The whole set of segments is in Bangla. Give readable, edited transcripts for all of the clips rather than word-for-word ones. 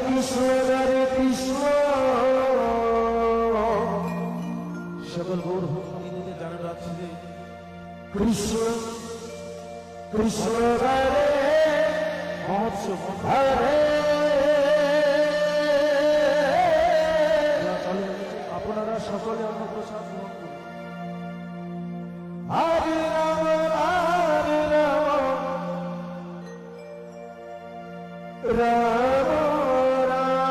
কৃষ্ণ হরে কৃষ্ণ। সকল গৌর ভক্তদের জানা যাচ্ছে যে কৃষ্ণ কৃষ্ণ হরে মহোৎসব হরে। আপনারা সকলে অন্ন প্রসাদ গ্রহণ করুন। হরে রাম হরে রাম রাম রাম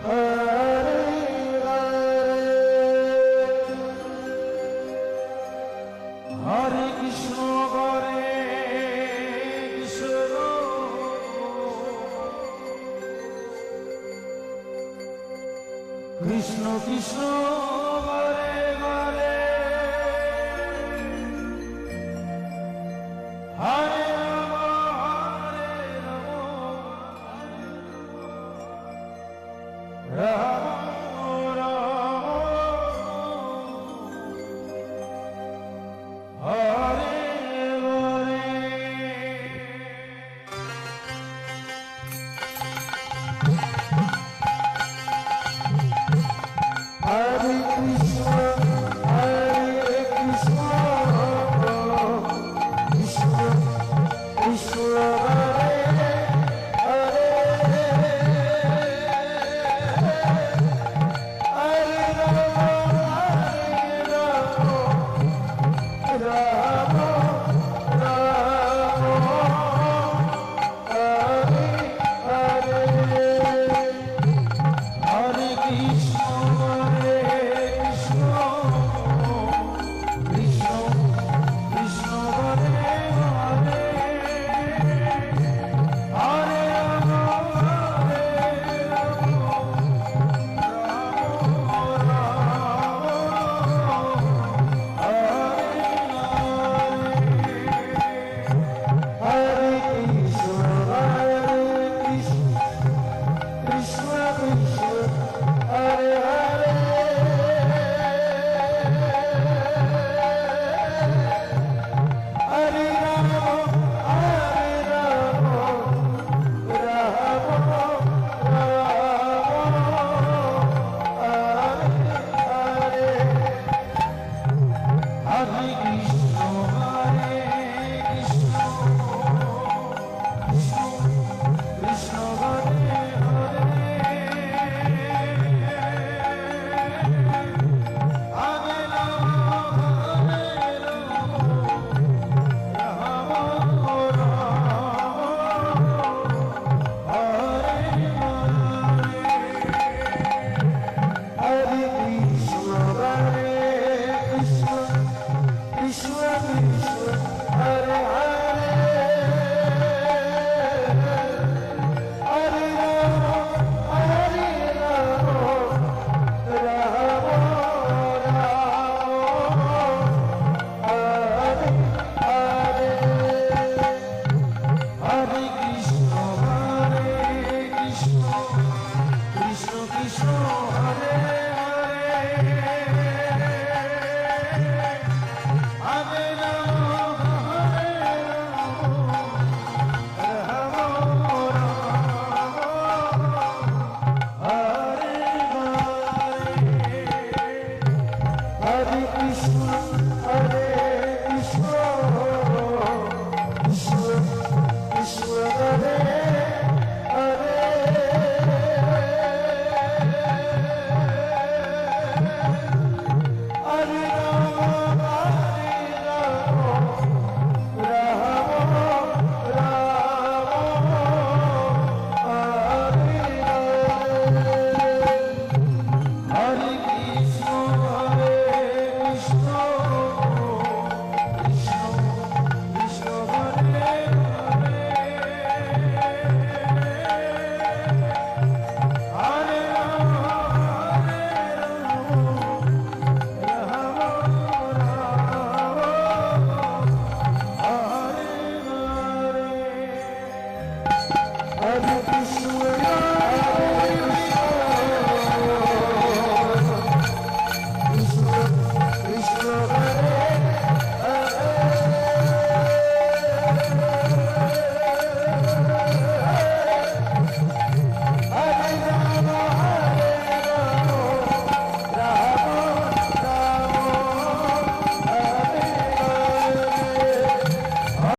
হরে হরে। হরে কৃষ্ণ হরে কৃষ্ণ কৃষ্ণ কৃষ্ণ হরে হরে। হরে রাম হরে রাম রাম রাম হরে হরে। হরে কৃষ্ণ হরে কৃষ্ণ কৃষ্ণ কৃষ্ণ হরে হরে। হরে রাম হরে রাম রাম রাম হরে হরে। হরে কৃষ্ণ হরে কৃষ্ণ কৃষ্ণ কৃষ্ণ হরে হরে। হরে রাম হরে রাম রাম রাম হরে হরে। হরে কৃষ্ণ হরে কৃষ্ণ কৃষ্ণ কৃষ্ণ হরে হরে। হরে রাম হরে রাম রাম রাম হরে হরে। হরে কৃষ্ণ হরে কৃষ্ণ কৃষ্ণ কৃষ্ণ হরে হরে। হরে রাম হরে রাম রাম রাম হরে হরে। হরে কৃষ্ণ হরে কৃষ্ণ কৃষ্ণ কৃষ্ণ হরে হরে। হরে রাম হরে রাম রাম রাম হরে হরে। হরে কৃষ্ণ হরে কৃষ্ণ কৃষ্ণ কৃষ্ণ হরে হরে। হরে রাম হরে রাম রাম হরে হরে। হরে কৃষ্ণ হরে কৃষ্ণ কৃষ্ণ কৃষ্ণ হরে হরে। হরে রাম হরে রাম রাম রাম হরে হরে। হরে কৃষ্ণ হরে কৃষ্ণ কৃষ্ণ কৃষ্ণ হরে হরে। হরে রাম হরে রাম রাম রাম হরে হরে। হরে কৃষ্ণ